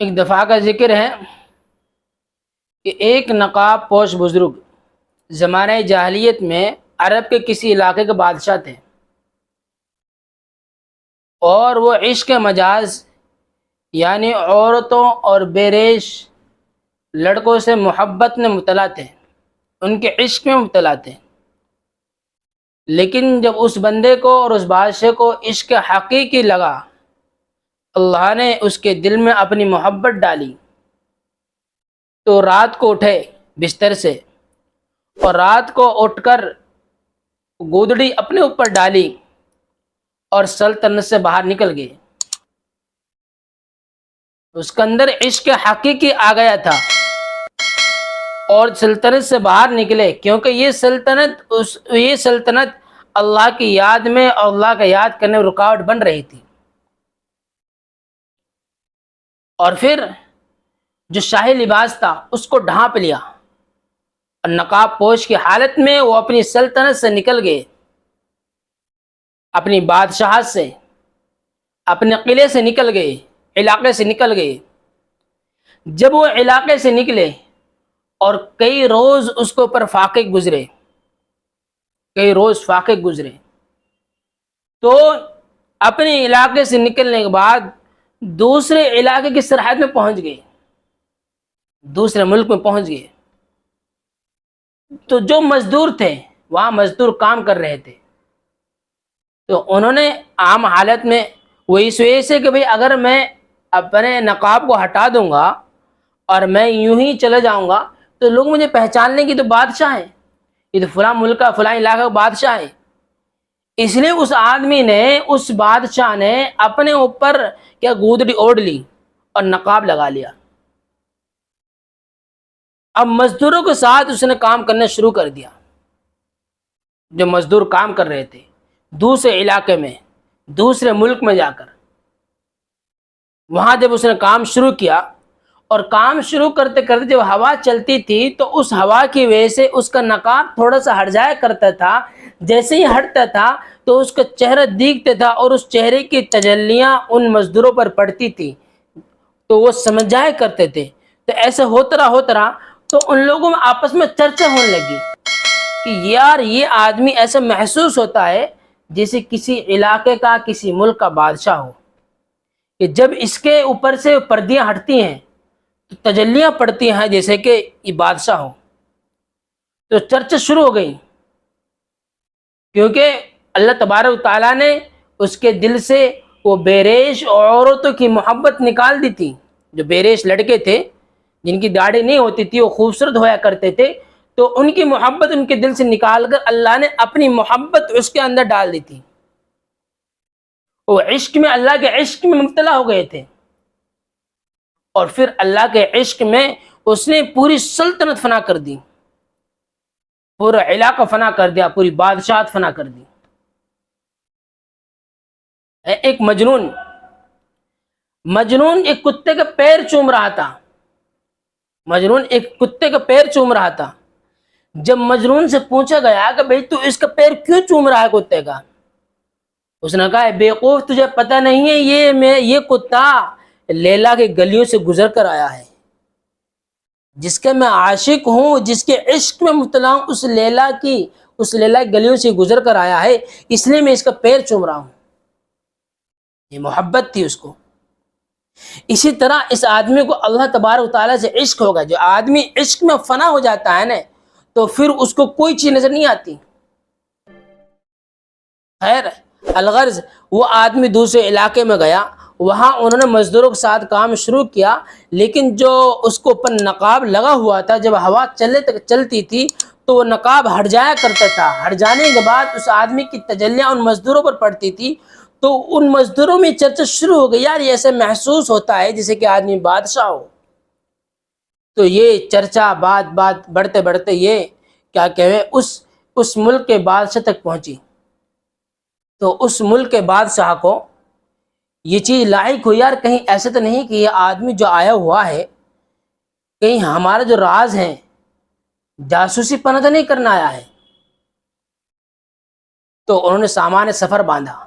ایک دفعہ کا ذکر ہے کہ ایک نقاب پوش بزرگ زمانہ جاہلیت میں عرب کے کسی علاقے کے بادشاہ تھے، اور وہ عشق مجاز یعنی عورتوں اور بیریش لڑکوں سے محبت میں مبتلا تھے، ان کے عشق میں مبتلا تھے۔ لیکن جب اس بندے کو اور اس بادشاہ کو عشق حقیقی لگا، اللہ نے اس کے دل میں اپنی محبت ڈالی، تو رات کو اٹھے بستر سے، اور رات کو اٹھ کر گودڑی اپنے اوپر ڈالی اور سلطنت سے باہر نکل گئے۔ اس کے اندر عشق حقیقی آ گیا تھا اور سلطنت سے باہر نکلے، کیونکہ یہ سلطنت اللہ کی یاد میں اور اللہ کا یاد کرنے میں رکاوٹ بن رہی تھی۔ اور پھر جو شاہی لباس تھا اس کو ڈھانپ لیا، اور نقاب پوش کی حالت میں وہ اپنی سلطنت سے نکل گئے، اپنی بادشاہت سے، اپنے قلعے سے نکل گئے، علاقے سے نکل گئے۔ جب وہ علاقے سے نکلے اور کئی روز اس کے اوپر فاقے گزرے، تو اپنے علاقے سے نکلنے کے بعد دوسرے علاقے کی سرحد میں پہنچ گئے، دوسرے ملک میں پہنچ گئے۔ تو جو مزدور تھے وہاں مزدور کام کر رہے تھے، تو انہوں نے عام حالت میں وہ اس وجہ سے کہ بھئی اگر میں اپنے نقاب کو ہٹا دوں گا اور میں یوں ہی چلے جاؤں گا تو لوگ مجھے پہچان لیں گے، تو بادشاہ ہیں، یہ تو فلاں ملک کا فلاں علاقہ کا بادشاہ ہے۔ اس لیے اس بادشاہ نے اپنے اوپر کیا گودڑی اوڑھ لی اور نقاب لگا لیا۔ اب مزدوروں کے ساتھ اس نے کام کرنا شروع کر دیا۔ جو مزدور کام کر رہے تھے دوسرے علاقے میں، دوسرے ملک میں جا کر، وہاں جب اس نے کام شروع کیا، اور کام شروع کرتے کرتے جب ہوا چلتی تھی تو اس ہوا کی وجہ سے اس کا نقاب تھوڑا سا ہٹ جایا کرتا تھا۔ جیسے ہی ہٹتا تھا تو اس کا چہرہ دیکھتا تھا، اور اس چہرے کی تجلیاں ان مزدوروں پر پڑتی تھی تو وہ سمجھ جایا کرتے تھے۔ تو ایسے ہوتا رہا تو ان لوگوں میں آپس میں چرچا ہونے لگی کہ یار یہ آدمی ایسا محسوس ہوتا ہے جیسے کسی علاقے کا، کسی ملک کا بادشاہ ہو، کہ جب اس کے اوپر سے پردیاں ہٹتی ہیں تو تجلیاں پڑتی ہیں جیسے کہ یہ بادشاہ ہو۔ تو چرچا شروع ہو گئی، کیونکہ اللہ تبارک و تعالیٰ نے اس کے دل سے وہ بیریش عورتوں کی محبت نکال دی تھی۔ جو بیریش لڑکے تھے جن کی داڑھی نہیں ہوتی تھی، وہ خوبصورت ہویا کرتے تھے، تو ان کی محبت ان کے دل سے نکال کر اللہ نے اپنی محبت اس کے اندر ڈال دی تھی۔ وہ عشق میں، اللہ کے عشق میں مبتلا ہو گئے تھے، اور پھر اللہ کے عشق میں اس نے پوری سلطنت فنا کر دی، پورا علاقہ فنا کر دیا، پوری بادشاہت فنا کر دی۔ ایک مجنون ایک کتے کا پیر چوم رہا تھا، جب مجنون سے پوچھا گیا کہ بھئی تو اس کا پیر کیوں چوم رہا ہے کتے کا، اس نے کہا بے وقوف، تجھے پتہ نہیں ہے یہ کتا لیلا کے گلیوں سے گزر کر آیا ہے، جس کے میں عاشق ہوں، جس کے عشق میں مبتلا ہوں، اس لیلا کی گلیوں سے گزر کر آیا ہے، اس لیے میں اس کا پیر چوم رہا ہوں۔ یہ محبت تھی اس کو۔ اسی طرح اس آدمی کو اللہ تبارک و تعالیٰ سے عشق ہوگا۔ جو آدمی عشق میں فنا ہو جاتا ہے نا، تو پھر اس کو کوئی چیز نظر نہیں آتی۔ خیر الغرض وہ آدمی دوسرے علاقے میں گیا، وہاں انہوں نے مزدوروں کے ساتھ کام شروع کیا، لیکن جو اس کو اوپر نقاب لگا ہوا تھا، جب ہوا چلتی تھی تو وہ نقاب ہٹ جایا کرتا تھا۔ ہٹ جانے کے بعد اس آدمی کی تجلیاں ان مزدوروں پر پڑتی تھی، تو ان مزدوروں میں چرچا شروع ہو گئی، یار یہ ایسے محسوس ہوتا ہے جیسے کہ آدمی بادشاہ ہو۔ تو یہ چرچا بات بڑھتے بڑھتے یہ کیا کہے اس ملک کے بادشاہ تک پہنچی۔ تو اس ملک کے بادشاہ کو یہ چیز لاحق ہوئی، یار کہیں ایسے تو نہیں کہ یہ آدمی جو آیا ہوا ہے کہیں ہمارا جو راز ہے جاسوسی پنہ تو نہیں کرنا آیا ہے۔ تو انہوں نے سامان سفر باندھا،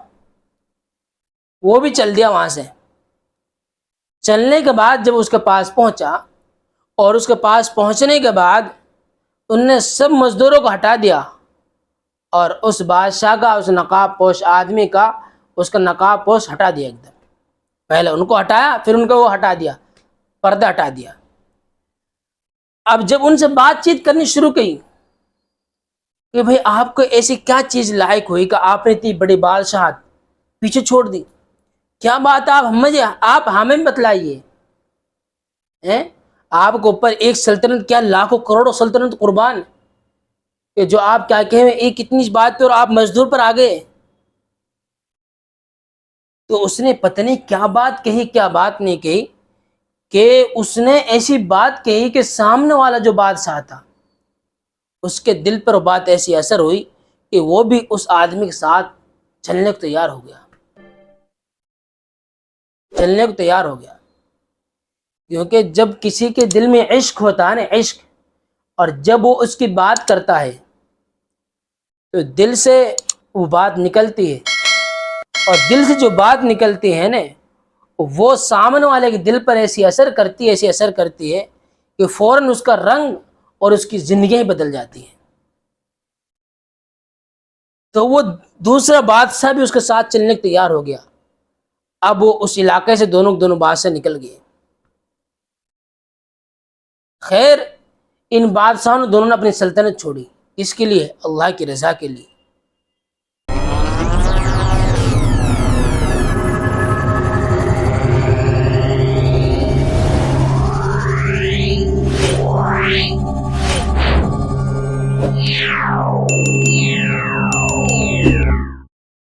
وہ بھی چل دیا وہاں سے، چلنے کے بعد جب اس کے پاس پہنچا اور اس کے پاس پہنچنے کے بعد ان نے سب مزدوروں کو ہٹا دیا اور اس بادشاہ کا، اس نقاب پوش آدمی کا، اس کا نقاب پوش ہٹا دیا ایک دم. پہلے ان کو ہٹایا، پھر ان کو وہ ہٹا دیا، پردہ ہٹا دیا. اب جب ان سے بات چیت کرنی شروع کی کہ بھئی آپ کو ایسی کیا چیز لائق ہوئی کہ آپ نے اتنی بڑی بادشاہت پیچھے چھوڑ دی، کیا بات آپ ہمیں بتلائیے. آپ کے اوپر ایک سلطنت کیا لاکھوں کروڑوں سلطنت قربان، کہ جو آپ کیا کہیں ایک اتنی بات پہ اور آپ مزدور پر آ گئے. تو اس نے پتہ نہیں کیا بات کہی کیا بات نہیں کہی کہ اس نے ایسی بات کہی کہ سامنے والا جو بادشاہ تھا اس کے دل پر وہ بات ایسی اثر ہوئی کہ وہ بھی اس آدمی کے ساتھ چلنے کو تیار ہو گیا، چلنے کو تیار ہو گیا. کیونکہ جب کسی کے دل میں عشق ہوتا ہے نا، عشق، اور جب وہ اس کی بات کرتا ہے تو دل سے وہ بات نکلتی ہے، اور دل سے جو بات نکلتی ہے نا وہ سامنے والے کے دل پر ایسی اثر کرتی ہے کہ فوراً اس کا رنگ اور اس کی زندگی بدل جاتی ہے. تو وہ دوسرا بادشاہ بھی اس کے ساتھ چلنے کو تیار ہو گیا. اب وہ اس علاقے سے دونوں بادشاہ نکل گئے. خیر ان بادشاہوں دونوں نے اپنی سلطنت چھوڑی، اس کے لیے اللہ کی رضا کے لیے.